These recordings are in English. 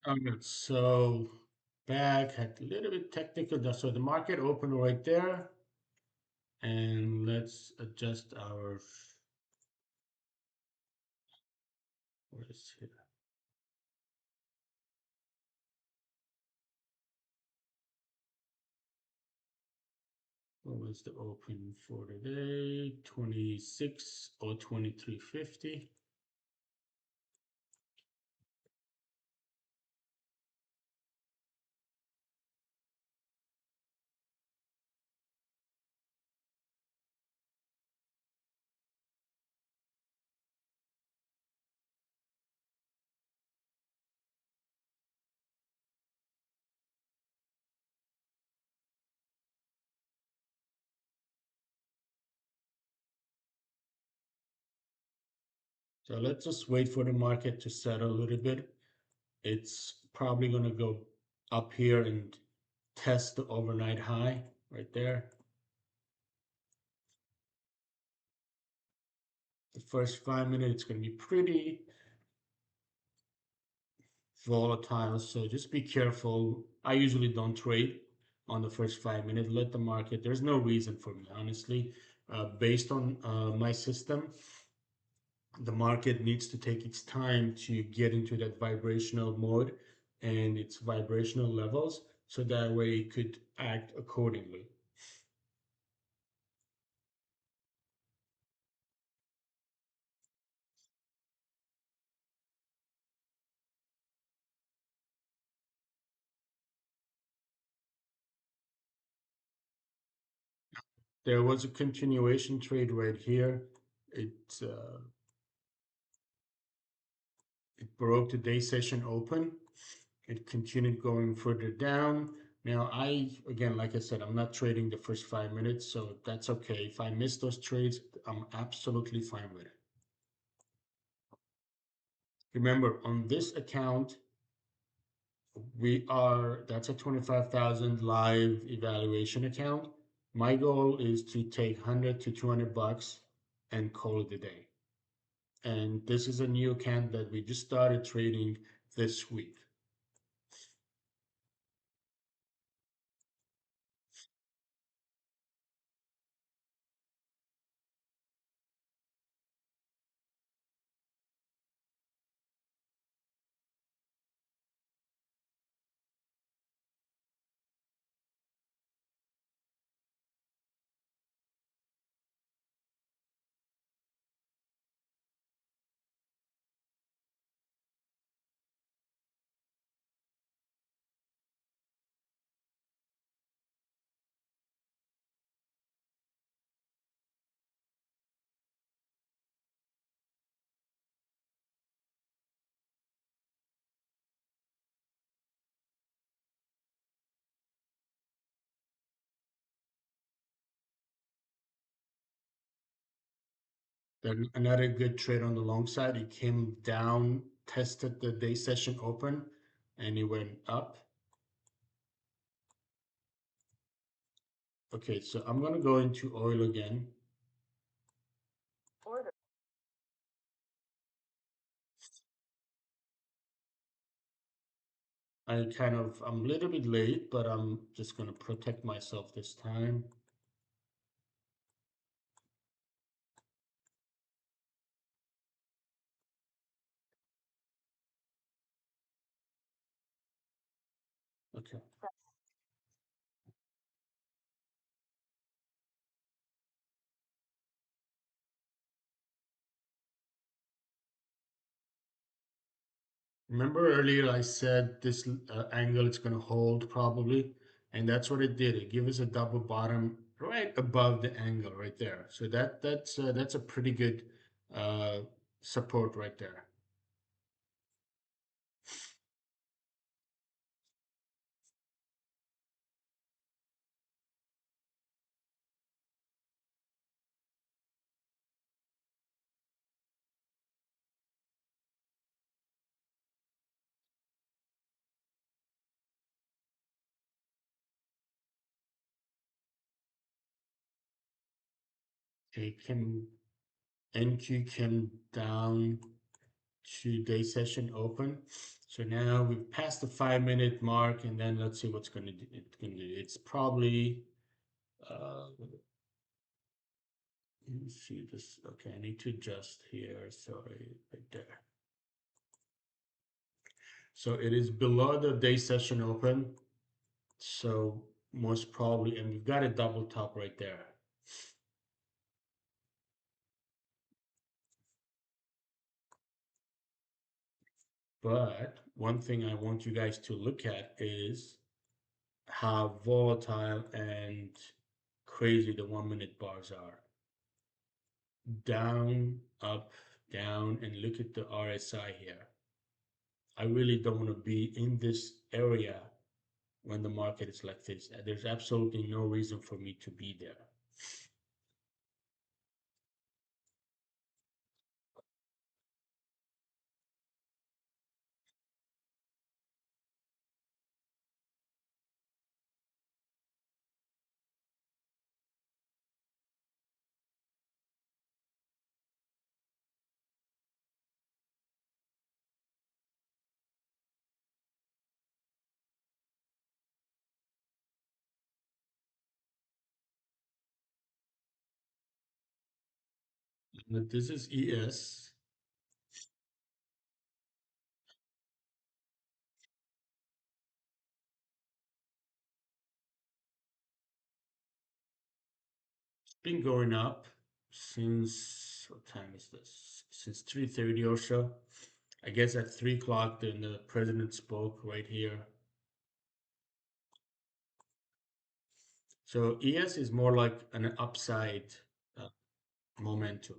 All right, so back had a little bit technical. So the market opened right there, and let's adjust our. What is here? What was the open for today? 26 or 23.50. So let's just wait for the market to settle a little bit. It's probably going to go up here and test the overnight high right there. The first 5 minutes is going to be pretty volatile, so just be careful. I usually don't trade on the first 5 minutes. Let the market. There's no reason for me, honestly. Based on my system, the market needs to take its time to get into that vibrational mode and its vibrational levels, so that way it could act accordingly. There was a continuation trade right here. It uh, it broke the day session open. It continued going further down. Now, again, like I said, I'm not trading the first 5 minutes, so that's okay. If I miss those trades, I'm absolutely fine with it. Remember, on this account, that's a 25,000 live evaluation account. My goal is to take 100 to 200 bucks and call it a day. And this is a new account that we just started trading this week. Then another good trade on the long side. It came down, tested the day session open, and it went up. Okay, so I'm gonna go into oil again. I'm a little bit late, but I'm just gonna protect myself this time. Okay. Remember earlier I said this angle is gonna hold probably, and that's what it did. It gave us a double bottom right above the angle right there. So that's a pretty good uh, support right there. It came NQ came down to day session open. So now we've passed the 5 minute mark, and then let's see what's going to do. It's going to do. It's probably let me see this. Okay, I need to adjust here. Sorry, right there. So it is below the day session open. So most probably, and we've got a double top right there. But one thing I want you guys to look at is how volatile and crazy the 1 minute bars are. Down, up, down, and look at the RSI here. I really don't want to be in this area when the market is like this. There's absolutely no reason for me to be there. But this is ES. It's been going up since, what time is this? Since 3:30 or so. I guess at 3 o'clock, then the president spoke right here. So ES is more like an upside uh, momentum.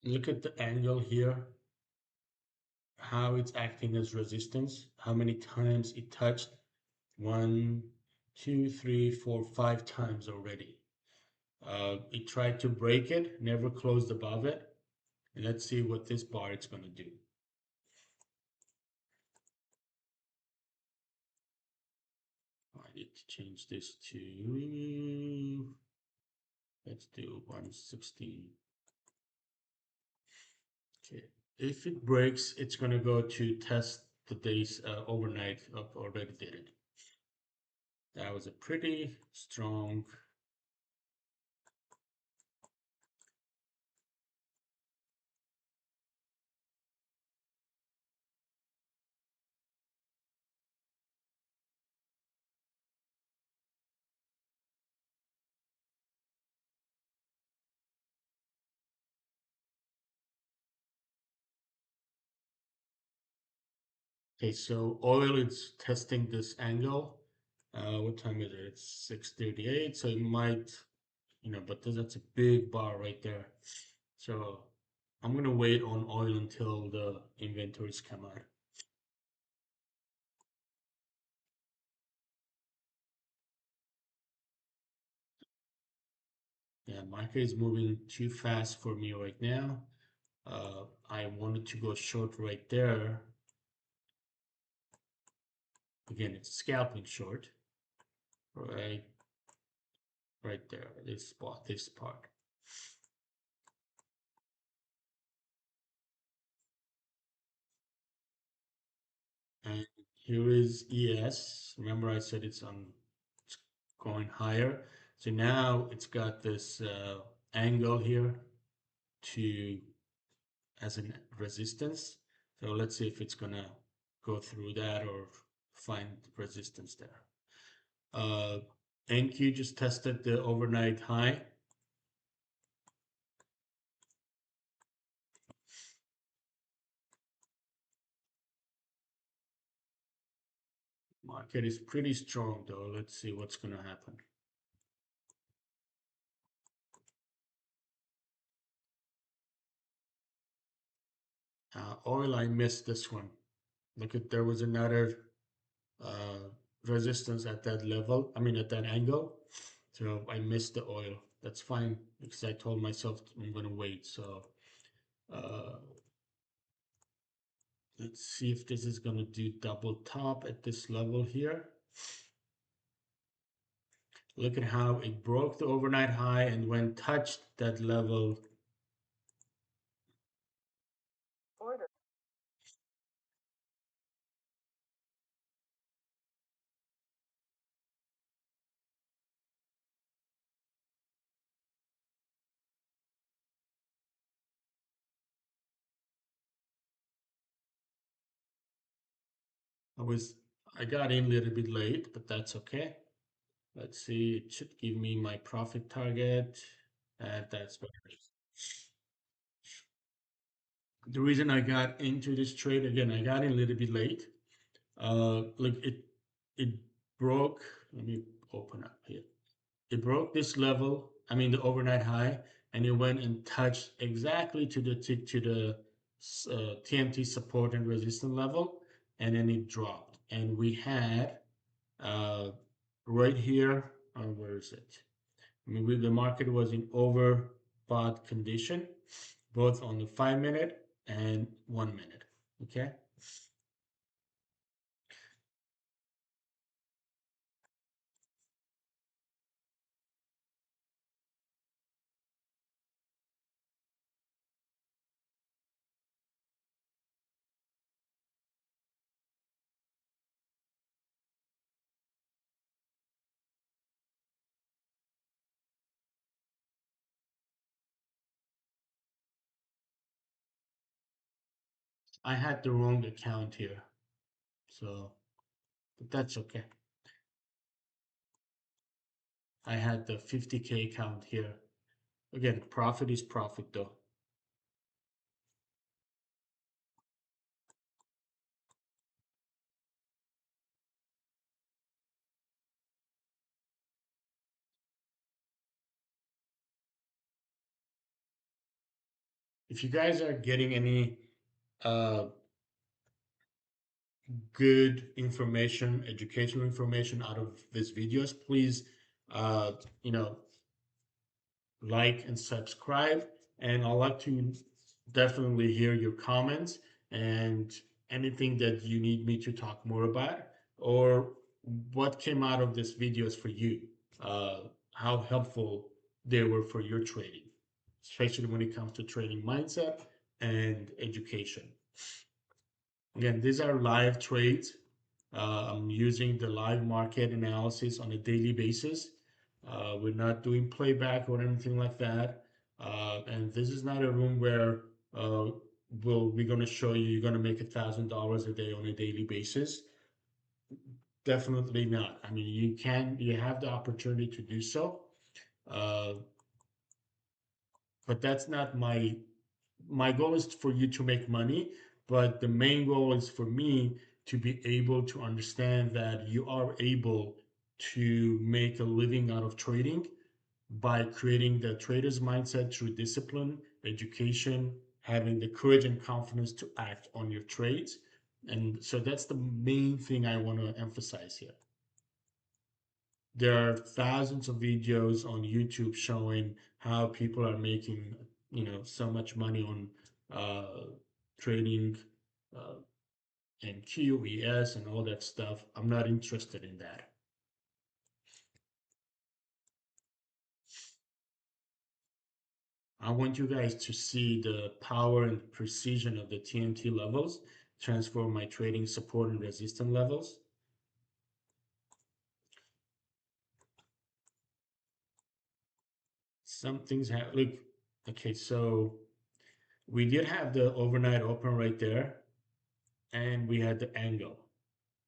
Look at the angle here, how it's acting as resistance, how many times it touched. One, two, three, four, 5 times already. It tried to break it, never closed above it. And let's see what this bar is going to do. I need to change this to, let's do 116. Okay. If it breaks, it's going to go to test the days overnight up already did it. That was a pretty strong. Okay, so oil is testing this angle. What time is it? It's 6:38. So it might, but that's a big bar right there. So I'm gonna wait on oil until the inventories come out. Yeah, market is moving too fast for me right now. I wanted to go short right there. Again, it's scalping short, right, right there. This spot, this part. And here is ES. Remember I said it's on going higher. So now it's got this angle here to as a resistance. So let's see if it's gonna go through that or find resistance there. Uh, NQ just tested the overnight high. Market is pretty strong though. Let's see what's gonna happen. Oil, I missed this one. Look at there was another uh, resistance at that level. I mean at that angle. So I missed the oil. That's fine because I told myself I'm gonna wait. So uh, let's see if this is gonna do double top at this level here. Look at how it broke the overnight high and when touched that level. I was I got in a little bit late, but that's okay. Let's see, it should give me my profit target. And that's better. The reason I got into this trade again, I got in a little bit late. Like it broke. Let me open up here. It broke this level. I mean the overnight high, and it went and touched exactly to the TMT support and resistance level, and then it dropped. And we had uh, right here. Where is it? I mean, the market was in overbought condition, both on the 5 minute and 1 minute. Okay. I had the wrong account here, so but that's okay. I had the 50K account here. Again, profit is profit though. If you guys are getting any uh, good information, educational information out of these videos, please, uh, you know, like and subscribe. And I'd like to definitely hear your comments and anything that you need me to talk more about or what came out of these videos for you, uh, how helpful they were for your trading, especially when it comes to trading mindset and education. Again, these are live trades. I'm using the live market analysis on a daily basis. We're not doing playback or anything like that. And this is not a room where we're going to show you you're going to make $1,000 a day on a daily basis. Definitely not. I mean, you have the opportunity to do so, uh, but that's not my goal is for you to make money, but the main goal is for me to be able to understand that you are able to make a living out of trading by creating the trader's mindset through discipline, education, having the courage and confidence to act on your trades. And so that's the main thing I want to emphasize here. There are thousands of videos on YouTube showing how people are making, so much money on trading uh, and QES and all that stuff. I'm not interested in that. I want you guys to see the power and precision of the TMT levels, transform my trading support and resistance levels. some things have look. Okay, so we did have the overnight open right there, and we had the angle.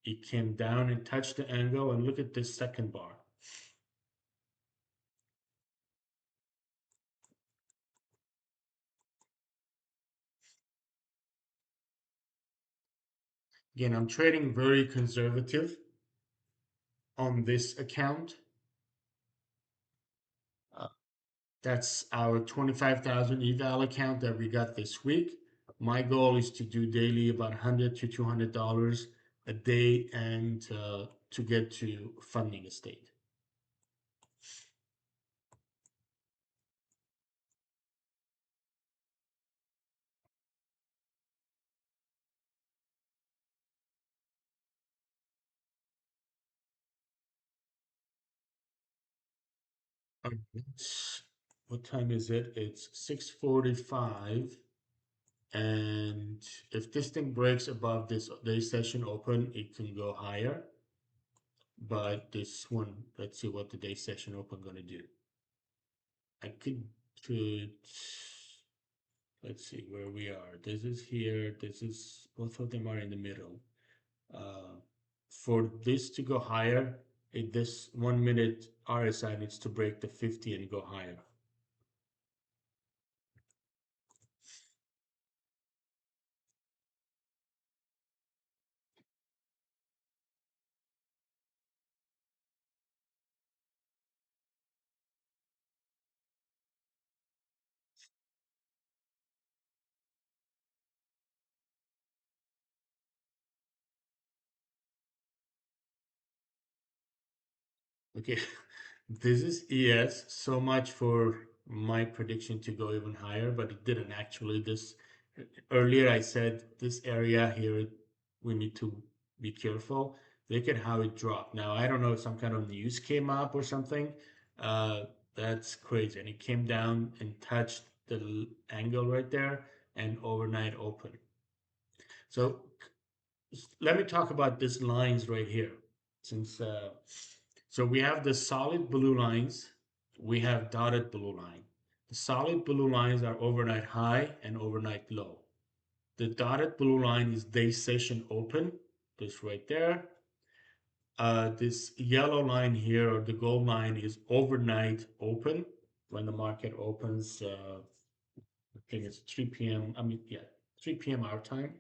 It came down and touched the angle, and look at this second bar. Again, I'm trading very conservative on this account. Uh, that's our 25,000 eval account that we got this week. My goal is to do daily about 100 to $200 a day and to get to funding a state. What time is it? It's 6:45. And if this thing breaks above this day session open, it can go higher. But this one, let's see what the day session open gonna do. I could put, let's see where we are. This is here. This is, both of them are in the middle. Uh, for this to go higher, this 1 minute RSI needs to break the 50 and go higher. Okay, this is ES. So much for my prediction to go even higher, but it didn't actually. This earlier I said this area here we need to be careful. Look at how it dropped. Now I don't know if some kind of news came up or something. Uh, that's crazy, and it came down and touched the angle right there and overnight open. So let me talk about these lines right here. Since so we have the solid blue lines, we have dotted blue line. The solid blue lines are overnight high and overnight low. The dotted blue line is day session open, this right there. This yellow line here, or the gold line, is overnight open when the market opens. I think it's 3 p.m. I mean, yeah, 3 p.m. our time,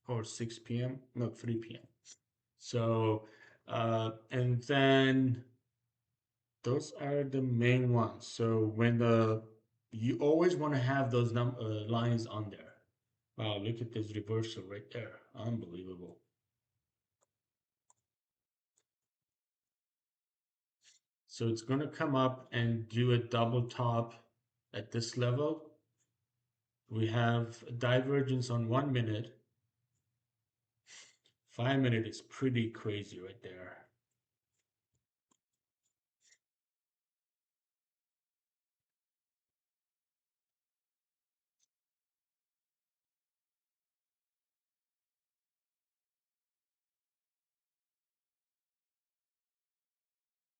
or 6 p.m. No, 3 p.m. So, and then those are the main ones. So when the you always want to have those lines on there. Wow, look at this reversal right there. Unbelievable. So it's going to come up and do a double top at this level. We have a divergence on 1 minute. 5 minute is pretty crazy right there.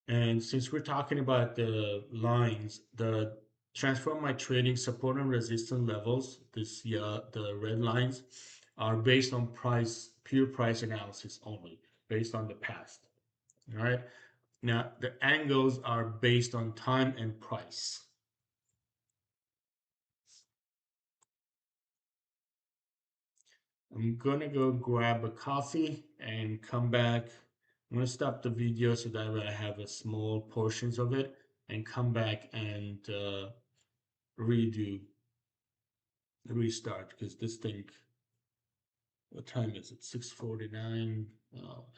And since we're talking about the lines, the transform my trading support and resistance levels, this the red lines, are based on pure price analysis only, based on the past. All right. Now the angles are based on time and price. I'm gonna go grab a coffee and come back. I'm gonna stop the video so that way I have a small portions of it and come back and redo restart because this thing, what time is it? 6:49.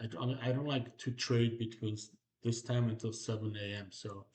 I don't like to trade between this time until 7 a.m. So